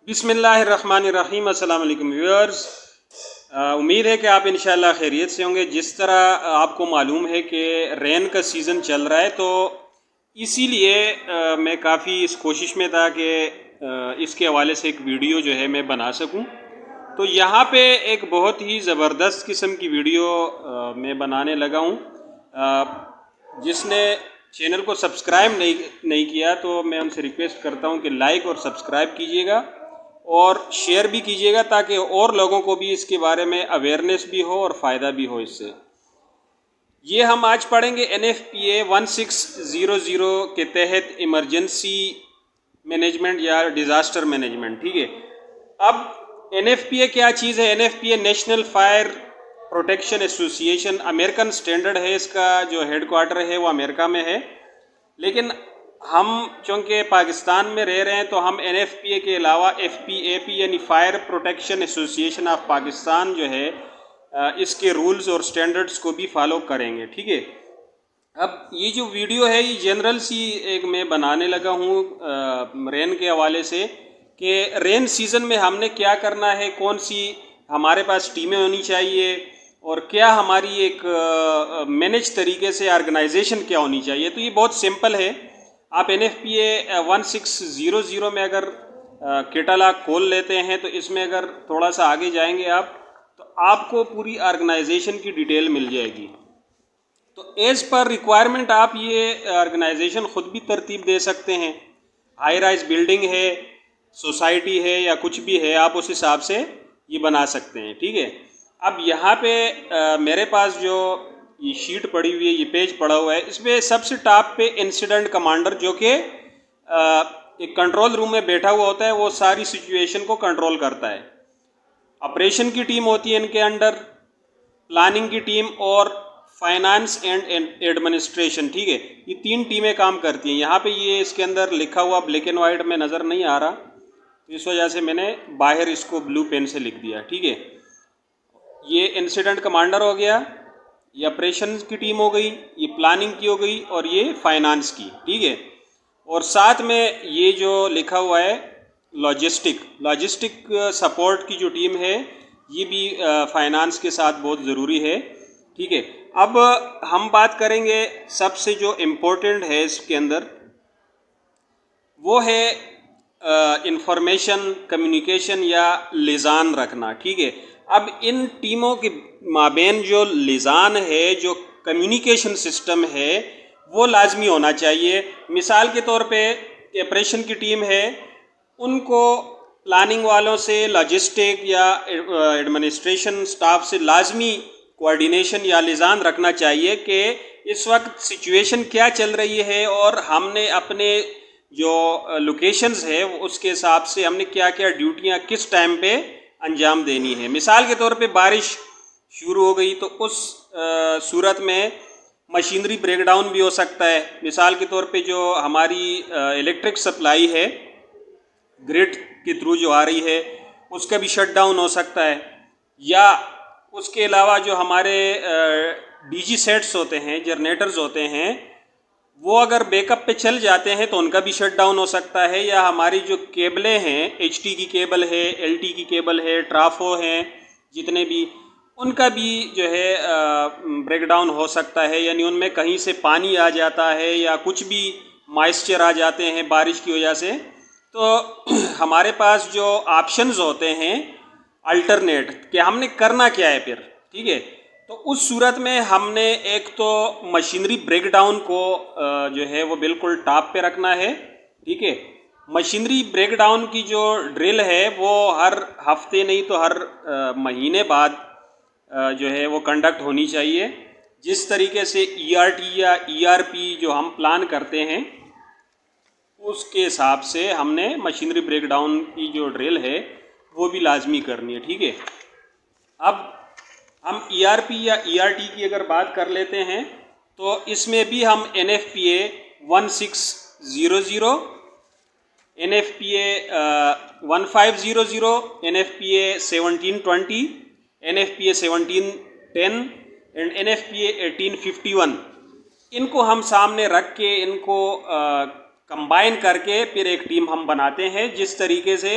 बिस्मिल्लाहिर्रहमानिर्रहीम। अस्सलाम वालेकुम व्यूअर्स। उम्मीद है कि आप इंशाअल्लाह खैरियत से होंगे। जिस तरह आपको मालूम है कि रेन का सीज़न चल रहा है, तो इसीलिए मैं काफ़ी इस कोशिश में था कि इसके हवाले से एक वीडियो जो है मैं बना सकूं। तो यहाँ पे एक बहुत ही ज़बरदस्त किस्म की वीडियो मैं बनाने लगा हूँ। जिसने चैनल को सब्सक्राइब नहीं किया तो मैं उनसे रिक्वेस्ट करता हूँ कि लाइक और सब्सक्राइब कीजिएगा और शेयर भी कीजिएगा, ताकि और लोगों को भी इसके बारे में अवेयरनेस भी हो और फ़ायदा भी हो इससे। ये हम आज पढ़ेंगे NFPA 1600 के तहत इमरजेंसी मैनेजमेंट या डिज़ास्टर मैनेजमेंट। ठीक है, अब NFPA क्या चीज़ है? NFPA national fire protection association American standard है। इसका जो हेडक्वार्टर है वो अमेरिका में है, लेकिन हम चूँकि पाकिस्तान में रह रहे हैं तो हम NFPA के अलावा FPAP यानी fire protection association of Pakistan जो है इसके रूल्स और स्टैंडर्ड्स को भी फॉलो करेंगे। ठीक है, अब ये जो वीडियो है ये जनरल सी एक मैं बनाने लगा हूँ रेन के हवाले से, कि रेन सीज़न में हमने क्या करना है, कौन सी हमारे पास टीमें होनी चाहिए और क्या हमारी एक मैनेज तरीके से ऑर्गेनाइजेशन क्या होनी चाहिए। तो ये बहुत सिंपल है। आप NFPA 1600 में अगर कैटलॉग खोल लेते हैं तो इसमें अगर थोड़ा सा आगे जाएंगे आप, तो आपको पूरी ऑर्गेनाइजेशन की डिटेल मिल जाएगी। तो एज़ पर रिक्वायरमेंट आप ये ऑर्गेनाइजेशन ख़ुद भी तरतीब दे सकते हैं। हाई राइज बिल्डिंग है, सोसाइटी है या कुछ भी है, आप उस हिसाब से ये बना सकते हैं। ठीक है, अब यहाँ पे मेरे पास जो ये शीट पड़ी हुई है, ये पेज पड़ा हुआ है, इसमें सबसे टॉप पे इंसिडेंट कमांडर जो कि एक कंट्रोल रूम में बैठा हुआ होता है, वो सारी सिचुएशन को कंट्रोल करता है। ऑपरेशन की टीम होती है इनके अंडर, प्लानिंग की टीम और फाइनेंस एंड एडमिनिस्ट्रेशन। ठीक है, ये तीन टीमें काम करती हैं। यहाँ पे ये इसके अंदर लिखा हुआ ब्लैक एंड वाइट में नज़र नहीं आ रहा, तो इस वजह से मैंने बाहर इसको ब्लू पेन से लिख दिया। ठीक है, ये इंसिडेंट कमांडर हो गया, ये ऑपरेशन की टीम हो गई, ये प्लानिंग की हो गई और ये फाइनेंस की। ठीक है, और साथ में ये जो लिखा हुआ है लॉजिस्टिक सपोर्ट की जो टीम है, ये भी फाइनेंस के साथ बहुत ज़रूरी है। ठीक है, अब हम बात करेंगे सबसे जो इम्पोर्टेंट है इसके अंदर, वो है इंफॉर्मेशन कम्युनिकेशन या लिजान रखना। ठीक है, अब इन टीमों के माबेन जो लिजान है, जो कम्युनिकेशन सिस्टम है, वो लाजमी होना चाहिए। मिसाल के तौर पे ऑपरेशन की टीम है, उनको प्लानिंग वालों से, लॉजिस्टिक या एडमिनिस्ट्रेशन स्टाफ से लाजमी कोऑर्डिनेशन या लिजान रखना चाहिए कि इस वक्त सिचुएशन क्या चल रही है और हमने अपने जो लोकेशंस है उसके हिसाब से हमने क्या क्या ड्यूटियां किस टाइम पे अंजाम देनी है। मिसाल के तौर पे बारिश शुरू हो गई तो उस सूरत में मशीनरी ब्रेकडाउन भी हो सकता है। मिसाल के तौर पे जो हमारी इलेक्ट्रिक सप्लाई है ग्रिड के थ्रू जो आ रही है, उसका भी शट डाउन हो सकता है। या उसके अलावा जो हमारे DG सेट्स होते हैं, जनरेटर्स होते हैं, वो अगर बैकअप पे चल जाते हैं तो उनका भी शट डाउन हो सकता है। या हमारी जो केबलें हैं, HT की केबल है, LT की केबल है, ट्राफो हैं, जितने भी, उनका भी जो है ब्रेकडाउन हो सकता है। यानी उनमें कहीं से पानी आ जाता है या कुछ भी मॉइस्चर आ जाते हैं बारिश की वजह से। तो हमारे पास जो ऑप्शंस होते हैं अल्टरनेट, कि हमने करना क्या है फिर। ठीक है, तो उस सूरत में हमने एक तो मशीनरी ब्रेकडाउन को जो है वो बिल्कुल टॉप पे रखना है। ठीक है, मशीनरी ब्रेकडाउन की जो ड्रिल है वो हर हफ्ते नहीं तो हर महीने बाद जो है वो कंडक्ट होनी चाहिए। जिस तरीके से ERT या ERP जो हम प्लान करते हैं, उसके हिसाब से हमने मशीनरी ब्रेकडाउन की जो ड्रिल है वो भी लाजमी करनी है। ठीक है, अब हम ERP या ERT की अगर बात कर लेते हैं तो इसमें भी हम NFPA 1600, NFPA 1500, NFPA 1720, NFPA 1710 and NFPA 1851, इनको हम सामने रख के इनको कंबाइन करके फिर एक टीम हम बनाते हैं। जिस तरीके से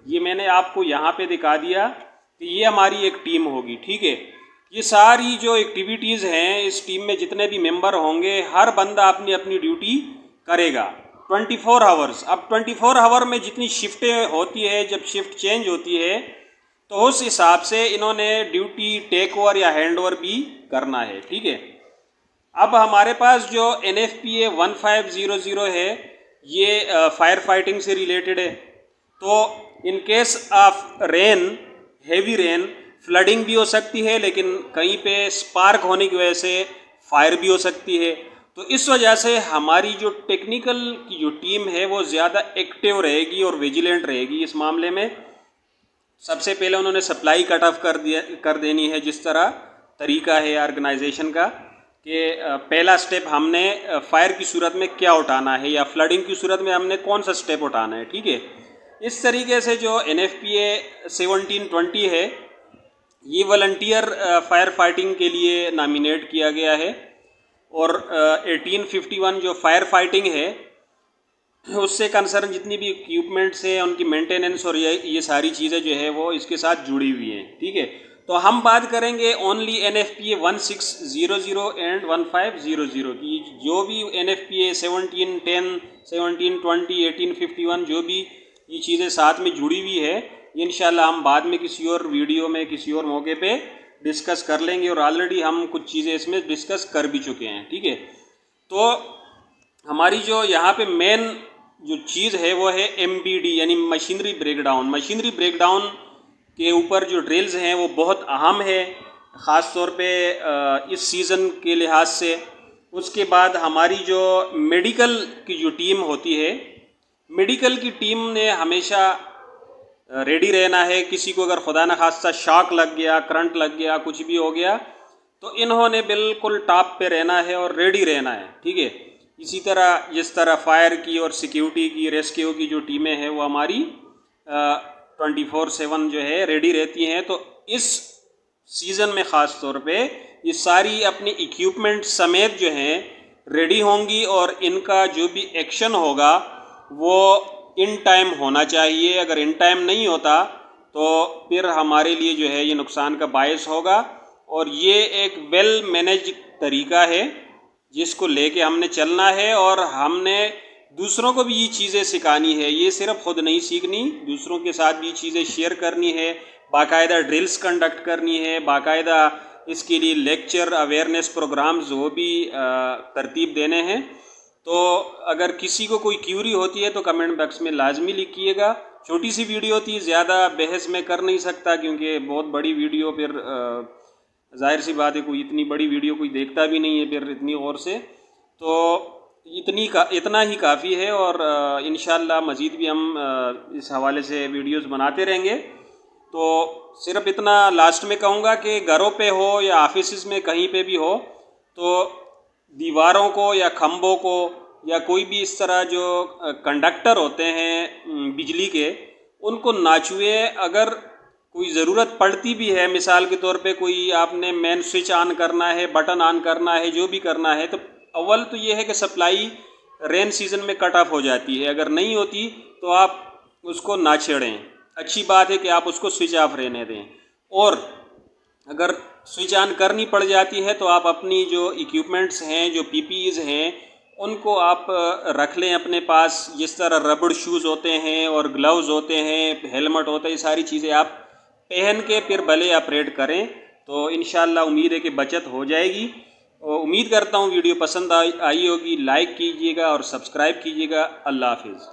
ये मैंने आपको यहाँ पे दिखा दिया कि ये हमारी एक टीम होगी, ठीक है। ये सारी जो एक्टिविटीज़ हैं, इस टीम में जितने भी मेंबर होंगे, हर बंदा अपनी अपनी ड्यूटी करेगा 24 आवर्स। अब 24 आवर में जितनी शिफ्टें होती है, जब शिफ्ट चेंज होती है तो उस हिसाब से इन्होंने ड्यूटी टेक ओवर या हैंड ओवर भी करना है, ठीक है। अब हमारे पास जो NFPA 1500 है, ये फायर फाइटिंग से रिलेटेड है। तो in case of rain, heavy rain, flooding भी हो सकती है, लेकिन कहीं पे स्पार्क होने की वजह से फायर भी हो सकती है। तो इस वजह से हमारी जो टेक्निकल की जो टीम है वो ज़्यादा एक्टिव रहेगी और विजिलेंट रहेगी इस मामले में। सबसे पहले उन्होंने सप्लाई कट ऑफ कर देनी है। जिस तरह तरीका है ऑर्गेनाइजेशन का कि पहला स्टेप हमने फायर की सूरत में क्या उठाना है या फ्लडिंग की सूरत में हमने कौन सा स्टेप उठाना है, ठीक है। इस तरीके से जो NFPA 1720 है, ये वॉलंटियर फायर फाइटिंग के लिए नॉमिनेट किया गया है। और 1851 जो फायर फाइटिंग है, उससे कंसर्न जितनी भी इक्विपमेंट्स हैं, उनकी मेंटेनेंस और ये सारी चीज़ें जो है वो इसके साथ जुड़ी हुई हैं, ठीक है। तो हम बात करेंगे ओनली NFPA 1600 एंड 1500 की। जो भी NFPA 1710, 1720, 1851 जो भी ये चीज़ें साथ में जुड़ी हुई है, इंशाल्लाह हम बाद में किसी और वीडियो में किसी और मौके पे डिस्कस कर लेंगे। और ऑलरेडी हम कुछ चीज़ें इसमें डिस्कस कर भी चुके हैं, ठीक है। तो हमारी जो यहाँ पे मेन जो चीज़ है वो है MBD यानी मशीनरी ब्रेकडाउन। मशीनरी ब्रेकडाउन के ऊपर जो ड्रिल्स हैं वो बहुत अहम है, ख़ास तौर पे इस सीज़न के लिहाज से। उसके बाद हमारी जो मेडिकल की जो टीम होती है, मेडिकल की टीम ने हमेशा रेडी रहना है। किसी को अगर खुदा न खास्ता शॉक लग गया, करंट लग गया, कुछ भी हो गया, तो इन्होंने बिल्कुल टॉप पे रहना है और रेडी रहना है, ठीक है। इसी तरह जिस तरह फायर की और सिक्योरिटी की, रेस्क्यू की जो टीमें हैं वो हमारी 24/7 जो है रेडी रहती हैं। तो इस सीज़न में ख़ास तौर पे ये सारी अपनी इक्विपमेंट समेत जो हैं रेडी होंगी और इनका जो भी एक्शन होगा वो इन टाइम होना चाहिए। अगर इन टाइम नहीं होता तो फिर हमारे लिए जो है ये नुकसान का बायस होगा। और ये एक वेल मैनेज तरीका है जिसको लेके हमने चलना है और हमने दूसरों को भी ये चीज़ें सिखानी है। ये सिर्फ खुद नहीं सीखनी, दूसरों के साथ भी चीज़ें शेयर करनी है, बाकायदा ड्रिल्स कंडक्ट करनी है, बाकायदा इसके लिए लेक्चर, अवेयरनेस प्रोग्राम्स वो भी तरतीब देने हैं। तो अगर किसी को कोई क्यूरी होती है तो कमेंट बॉक्स में लाजमी लिखिएगा। छोटी सी वीडियो थी, ज़्यादा बहस में कर नहीं सकता क्योंकि बहुत बड़ी वीडियो फिर जाहिर सी बात है कोई इतनी बड़ी वीडियो कोई देखता भी नहीं है फिर इतनी गौर से। तो इतना ही काफ़ी है और इंशाल्लाह मज़ीद भी हम इस हवाले से वीडियोस बनाते रहेंगे। तो सिर्फ इतना लास्ट में कहूँगा कि घरों पे हो या ऑफिस में कहीं पे भी हो, तो दीवारों को या खम्भों को या कोई भी इस तरह जो कंडक्टर होते हैं बिजली के, उनको ना छुए। अगर कोई ज़रूरत पड़ती भी है, मिसाल के तौर पे कोई आपने मेन स्विच ऑन करना है, बटन ऑन करना है, जो भी करना है, तो अव्वल तो ये है कि सप्लाई रेन सीज़न में कट ऑफ हो जाती है। अगर नहीं होती तो आप उसको ना छेड़ें, अच्छी बात है कि आप उसको स्विच ऑफ रहने दें। और अगर स्विच ऑन करनी पड़ जाती है तो आप अपनी जो इक्विपमेंट्स हैं, जो PPEs हैं, उनको आप रख लें अपने पास। जिस तरह रबड़ शूज़ होते हैं और ग्लव्स होते हैं, हेलमेट होता है, ये सारी चीज़ें आप पहन के फिर भले ऑपरेट करें। तो इंशाल्लाह उम्मीद है कि बचत हो जाएगी। और उम्मीद करता हूँ वीडियो पसंद आई होगी। लाइक कीजिएगा और सब्सक्राइब कीजिएगा। अल्लाह हाफिज़।